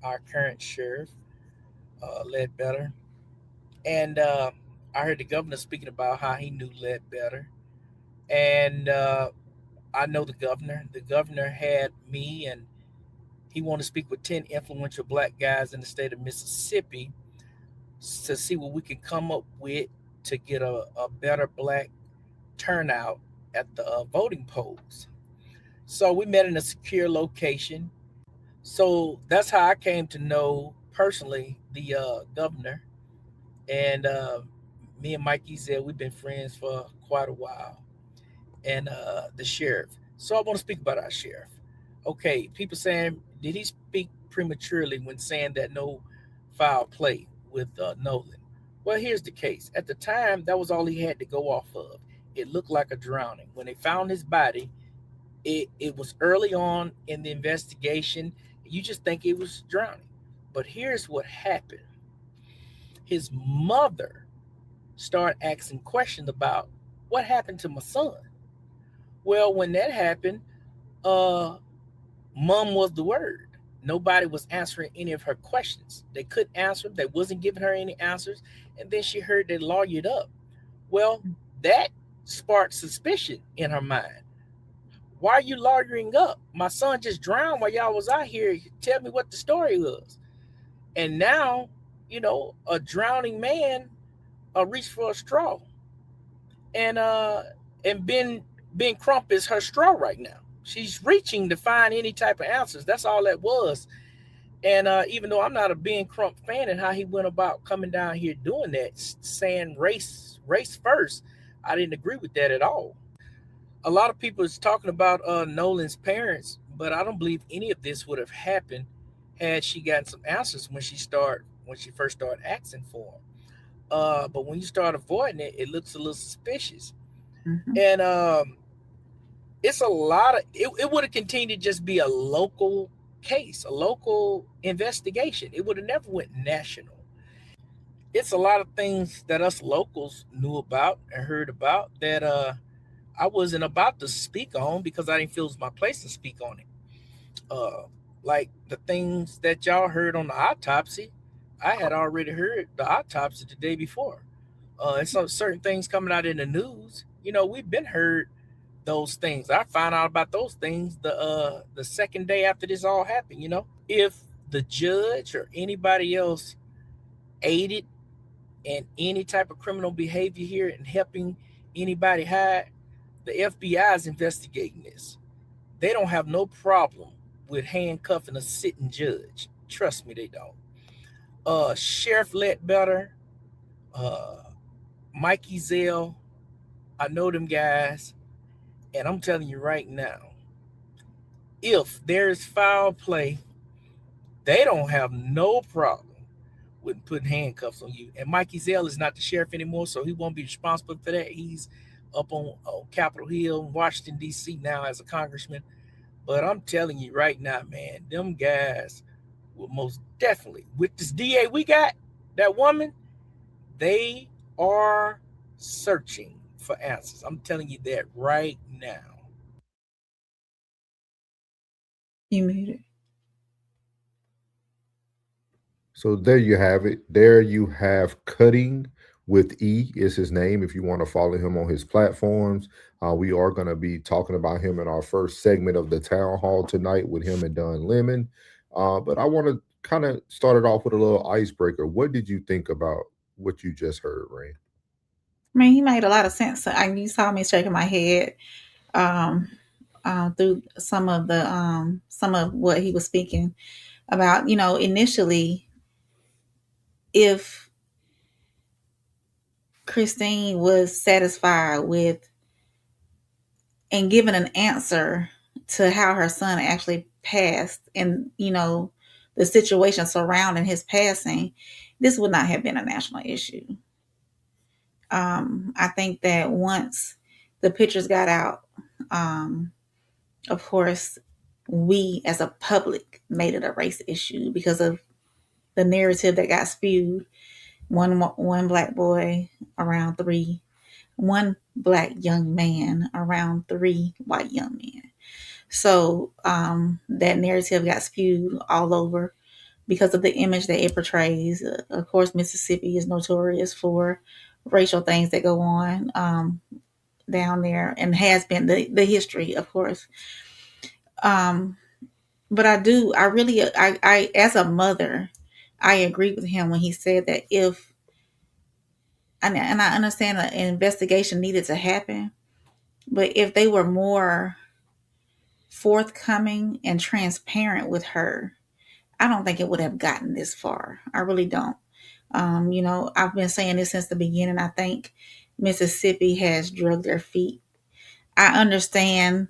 our current sheriff, Ledbetter. And I heard the governor speaking about how he knew Ledbetter. And I know the governor. The governor had me, and he wanted to speak with 10 influential black guys in the state of Mississippi to see what we can come up with to get a better black turnout at the voting polls. So we met in a secure location. So that's how I came to know personally the governor. And me and Mikey said we've been friends for quite a while. And the sheriff. So I want to speak about our sheriff. Okay, people saying, did he speak prematurely when saying that no foul play with Nolan? Well, here's the case. At the time, that was all he had to go off of. It looked like a drowning. When they found his body, it was early on in the investigation. You just think it was drowning. But here's what happened. His mother started asking questions about what happened to my son. Well, when that happened, uh, mom was the word. Nobody was answering any of her questions. They couldn't answer them. They wasn't giving her any answers. And then she heard they lawyered up. Well, that sparked suspicion in her mind. Why are you lawyering up? My son just drowned while y'all was out here. Tell me what the story was. And now, a drowning man reached for a straw, and Ben Crump is her straw right now. She's reaching to find any type of answers. That's all that was. And even though I'm not a Ben Crump fan and how he went about coming down here doing that, saying race first, I didn't agree with that at all. A lot of people is talking about Nolan's parents, but I don't believe any of this would have happened had she gotten some answers when she first started asking for them. But when you start avoiding it, it looks a little suspicious. Hmm. And it's a lot of it would have continued to just be a local case, a local investigation. It would have never went national. It's a lot of things that us locals knew about and heard about that I wasn't about to speak on because I didn't feel it was my place to speak on it. Uh, like the things that y'all heard on the autopsy, I had already heard the autopsy the day before. And some certain things coming out in the news, we've been heard those things. I found out about those things the second day after this all happened. If the judge or anybody else aided in any type of criminal behavior here and helping anybody hide, the FBI is investigating this. They don't have no problem with handcuffing a sitting judge. Trust me, they don't. Sheriff Ledbetter, uh, Mikey Zell, I know them guys, and I'm telling you right now, if there's foul play, they don't have no problem with putting handcuffs on you. And Mikey Zell is not the sheriff anymore, so he won't be responsible for that. He's up on Capitol Hill, Washington D.C. now as a congressman. But I'm telling you right now, man, them guys will most definitely with this DA we got, that woman, they are searching for answers. I'm telling you that right now. You made it. So there you have it. There you have Cutting with E is his name. If you want to follow him on his platforms, we are going to be talking about him in our first segment of the town hall tonight with him and Don Lemon. But I want to kind of start it off with a little icebreaker. What did you think about what you just heard, Rain? I mean, he made a lot of sense. You saw me shaking my head um, through some of what he was speaking about. Initially, if Christine was satisfied with and given an answer to how her son actually passed, and the situation surrounding his passing, this would not have been a national issue. I think that once the pictures got out, um, of course, we as a public made it a race issue because of the narrative that got spewed. One black boy around three, one black young man around three white young men. So that narrative got spewed all over because of the image that it portrays. Of course, Mississippi is notorious for racial things that go on down there, and has been the history, of course. Um, but I really, as a mother, I agree with him when he said that if, and I understand that an investigation needed to happen, but if they were more forthcoming and transparent with her, I don't think it would have gotten this far. I really don't. I've been saying this since the beginning. I think Mississippi has drugged their feet. I understand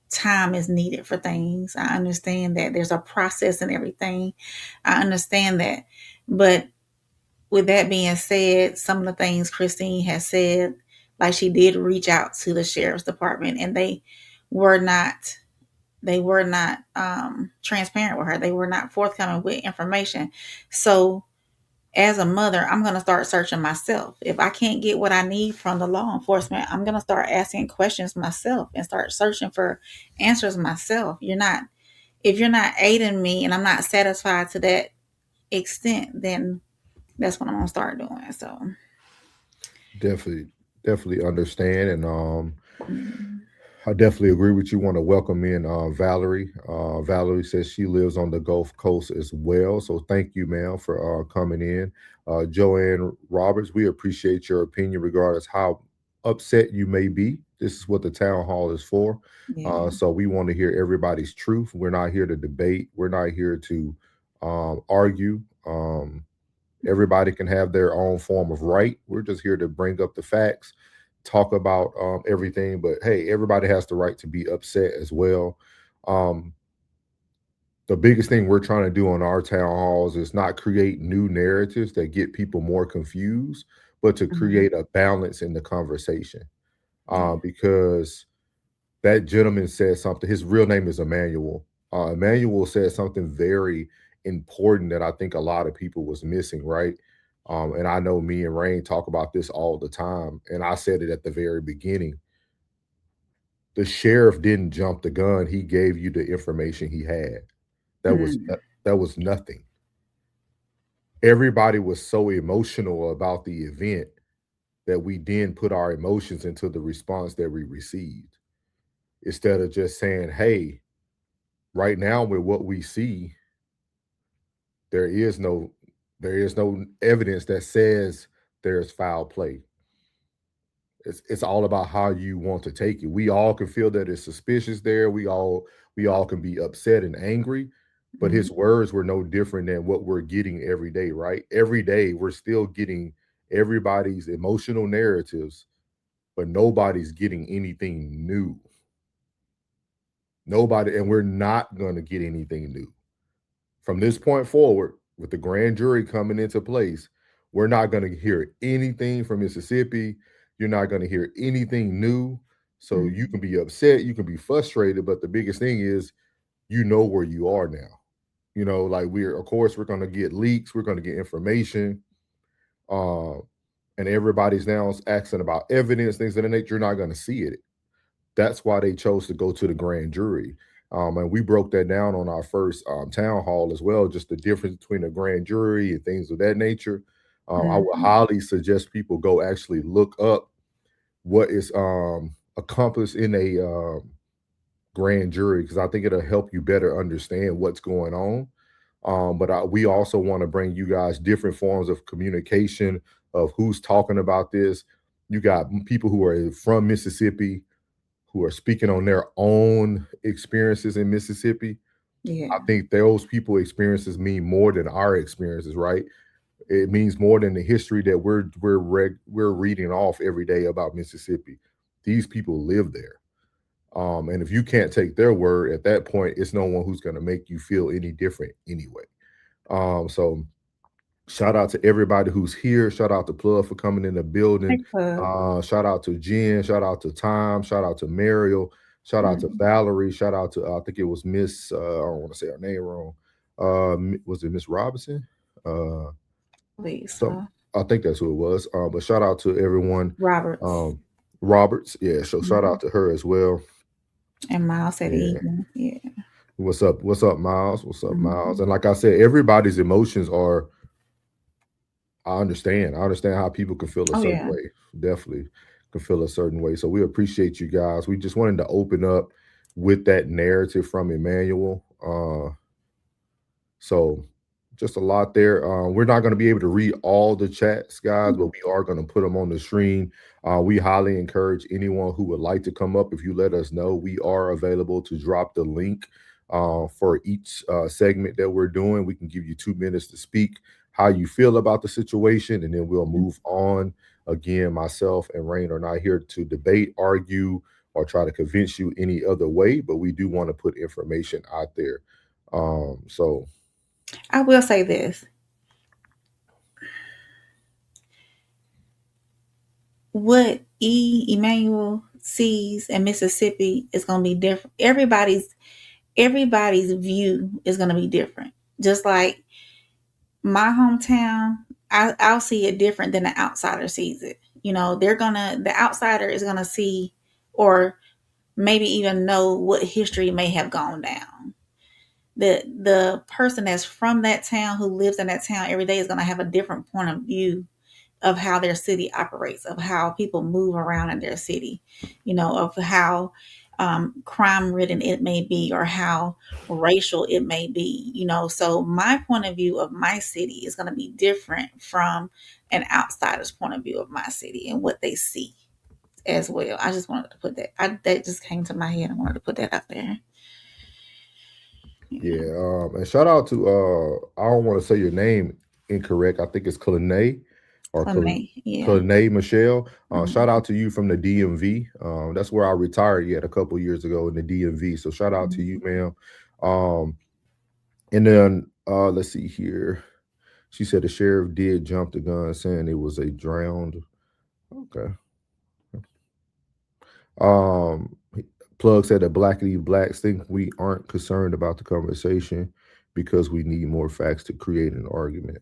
time is needed for things. I understand that there's a process and everything. I understand that. But with that being said, some of the things Christine has said, like she did reach out to the sheriff's department, and were not they were not transparent with her. They were not forthcoming with information. So as a mother, I'm going to start searching myself. If I can't get what I need from the law enforcement, I'm going to start asking questions myself and start searching for answers myself. If you're not aiding me and I'm not satisfied to that extent, then that's what I'm going to start doing. So, Definitely, definitely understand, and mm, I definitely agree with you. Want to welcome in Valerie. Valerie says she lives on the Gulf Coast as well. So thank you, ma'am, for coming in. Joanne Roberts, we appreciate your opinion regardless how upset you may be. This is what the town hall is for. yeah. So we want to hear everybody's truth. We're not here to debate. We're not here to argue. Everybody can have their own form of right. We're just here to bring up the facts, talk about everything. But hey, everybody has the right to be upset as well. Um, the biggest thing we're trying to do on our town halls is not create new narratives that get people more confused, but to Hmm. create a balance in the conversation. Yeah. Because that gentleman said something. His real name is Emmanuel. Emmanuel said something very important that I think a lot of people was missing, right? And I know me and Rain talk about this all the time, and I said it at the very beginning. The sheriff didn't jump the gun; he gave you the information he had. Mm-hmm. That was nothing. Everybody was so emotional about the event that we then put our emotions into the response that we received instead of just saying, "Hey, right now with what we see, there is no there is no evidence that says there's foul play. It's all about how you want to take it. We all can feel that it's suspicious there. We all can be upset and angry, but Mm-hmm. his words were no different than what we're getting every day, right? Every day we're still getting everybody's emotional narratives, but nobody's getting anything new. Nobody, and we're not going to get anything new. From this point forward, with the grand jury coming into place, we're not going to hear anything from Mississippi. You're not going to hear anything new. So you Mm-hmm. can be upset, you can be frustrated, but the biggest thing is you know where you are now. Like of course, we're going to get leaks, we're going to get information, uh, and everybody's now asking about evidence, things of that nature. You're not going to see it. That's why they chose to go to the grand jury. And we broke that down on our first town hall as well, just the difference between a grand jury and things of that nature. I would Mm-hmm. highly suggest people go actually look up what is accomplished in a grand jury, because I think it'll help you better understand what's going on. But we also want to bring you guys different forms of communication of who's talking about this. You got people who are from Mississippi, who are speaking on their own experiences in Mississippi. Yeah. I think those people experiences mean more than our experiences, right? It means more than the history that we're reading off every day about Mississippi. These people live there. And if you can't take their word at that point, it's no one who's going to make you feel any different anyway. So shout out to everybody who's here. Shout out to Plug for coming in the building. Thanks, Pug. Shout out to Jen. Shout out to Tom. Shout out to Mariel. Shout out to Mm-hmm. Valerie. Shout out to I think it was Miss. I don't want to say her name wrong. Was it Miss Robinson? Uh, Please, some I think that's who it was. But shout out to everyone. Roberts. Um, Roberts. Yeah. So shout Mm-hmm. out to her as well. And Miles said Yeah. evening. Yeah. What's up? What's up, Miles? What's up, Miles? Mhm. And like I said, everybody's emotions are. I understand. I understand how people can feel a Oh certain yeah. way. Definitely can feel a certain way. So we appreciate you guys. We just wanted to open up with that narrative from Emmanuel. So just a lot there. We're not going to be able to read all the chats, guys, but we are going to put them on the screen. We highly encourage anyone who would like to come up. If you let us know, we are available to drop the link for each segment that we're doing. We can give you 2 minutes to speak how you feel about the situation, and then we'll move on. Again, myself and Rain are not here to debate, argue, or try to convince you any other way, but we do want to put information out there. So I will say this: what Emmanuel sees in Mississippi is going to be different. Everybody's view is going to be different. Just like my hometown, I'll see it different than the outsider sees it. You know, the outsider is gonna see, or maybe even know what history may have gone down. The person that's from that town, who lives in that town every day, is gonna have a different point of view of how their city operates, of how people move around in their city, you know, of how crime ridden it may be, or how racial it may be, you know. So my point of view of my city is going to be different from an outsider's point of view of my city and what they see as well. I just wanted to put that just came to my head. I wanted to put that out there. Yeah. yeah, and shout out to I don't want to say your name incorrect. I think it's Culinay or Clemente, yeah. Culinay Michelle. Shout Hmm. out to you from the DMV. That's where I retired yet a couple years ago in the DMV. So shout out to you, ma'am. Um, and then let's see here. She said the sheriff did jump the gun, saying it was a drowned. Okay. Um, Plug said that Blackity Blacks think we aren't concerned about the conversation because we need more facts to create an argument.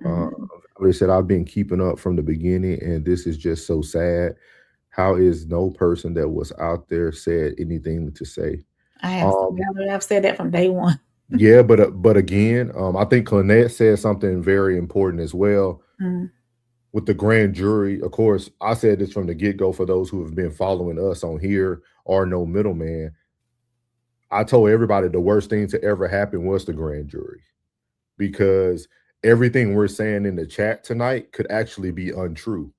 Uh, Hmm. they said I've been keeping up from the beginning, and this is just so sad. How is no person that was out there said anything to say? Um, I've said that from day one. yeah, but again, I think Lynette said something very important as well Mm, with the grand jury. Of course, I said this from the get go for those who have been following us on here are no middleman. I told everybody the worst thing to ever happen was the grand jury because everything we're saying in the chat tonight could actually be untrue.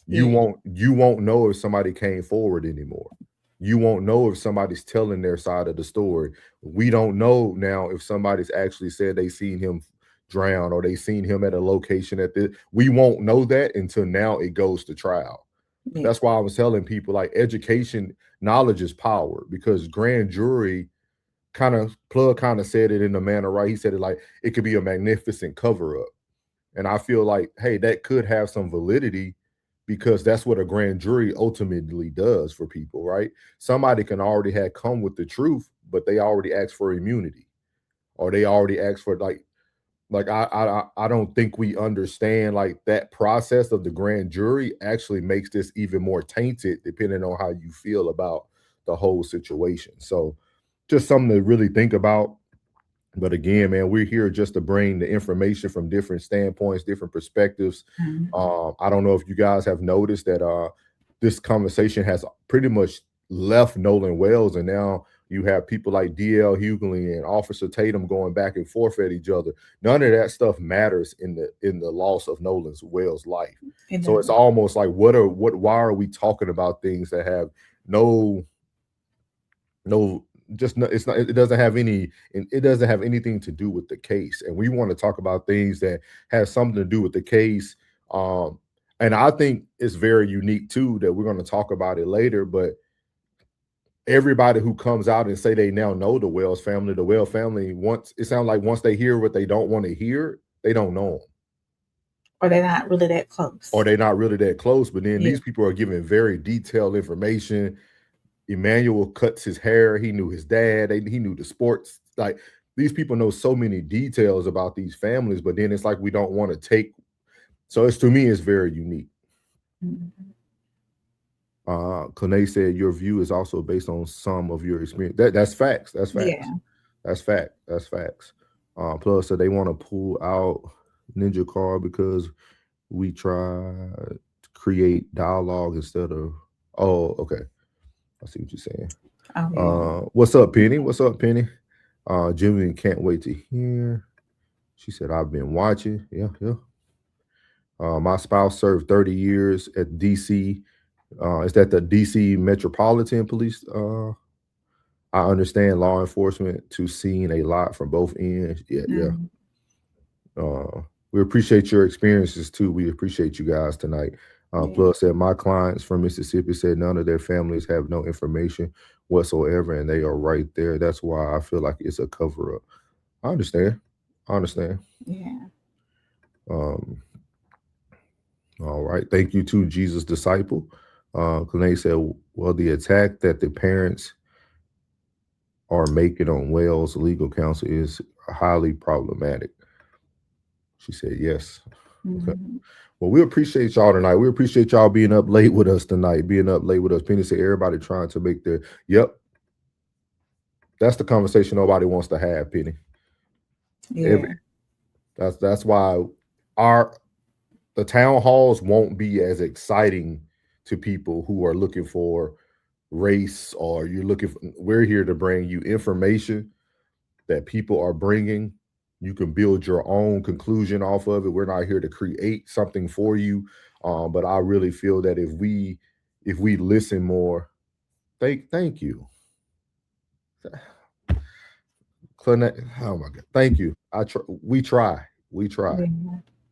You yeah, won't know if somebody came forward anymore. You won't know if somebody's telling their side of the story. We don't know now if somebody's actually said they seen him drown or they seen him at a location at this. We won't know that until now it goes to trial. yeah, That's why I was telling people like education, knowledge is power because grand jury kind of said it in the manner right. He said it like it could be a magnificent cover up. And I feel like, hey, that could have some validity because that's what a grand jury ultimately does for people, right? Somebody can already have come with the truth, but they already asked for immunity or they already asked for like I don't think we understand like that process of the grand jury actually makes this even more tainted depending on how you feel about the whole situation. So just something to really think about. But again, man, we're here just to bring the information from different standpoints, different perspectives. mhm, I don't know if you guys have noticed that this conversation has pretty much left Nolan Wells, and now you have people like DL Hughley and Officer Tatum going back and forth at each other. None of that stuff matters in the loss of Nolan's Wells' life. it So it's does. almost like why are we talking about things that have no no just no, it's not it doesn't have any it doesn't have anything to do with the case, and we want to talk about things that have something to do with the case. Um and I think it's very unique too that we're going to talk about it later, but everybody who comes out and say they now know the Wells family, once it sounds like once they hear what they don't want to hear, they don't know them Or they're not really that or close. they're not really that close. But then Yeah. these people are giving very detailed information. Emmanuel cuts his hair. He knew his dad. He knew the sports. Like these people know so many details about these families, but then it's like we don't want to take. So it's to me, it's very unique. Mhm. Kane said your view is also based on some of your experience. That's facts. That's facts. Yeah. That's fact. That's facts. Plus, so they want to pull out Ninja Car because we try to create dialogue instead of. Oh, okay. I see what you're saying. Oh yeah. What's up, Penny? What's up, Penny? Jimmy can't wait to hear. She said, I've been watching. Yeah, yeah. My spouse served 30 years at DC. Is that the DC Metropolitan Police? I understand law enforcement to seeing a lot from both ends. Yeah, yeah. Mm, We appreciate your experiences too. We appreciate you guys tonight. yeah. Plus, said my clients from Mississippi said none of their families have no information whatsoever, and they are right there. That's why I feel like it's a cover up. I understand. I understand. Yeah. Um, all right. Thank you to Jesus Disciple. Kane said, well, the attack that the parents are making on Wales legal counsel is highly problematic. She said, yes. Okay. Hmm. Well, we appreciate y'all tonight. We appreciate y'all being up late with us tonight, being up late with us. Penny said, everybody trying to make their, yep, that's the conversation nobody wants to have, Penny. Every, Yeah. that's why our the town halls won't be as exciting to people who are looking for race or you're looking for, we're here to bring you information that people are bringing. You can build your own conclusion off of it. We're not here to create something for you. But I really feel that if we listen more, thank you. Oh my God. Thank you. We try. We try. Yeah.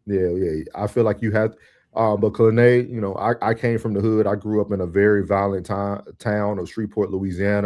Yeah, yeah. I feel like you have, but Clay, I came from the hood. I grew up in a very violent town of Shreveport, Louisiana.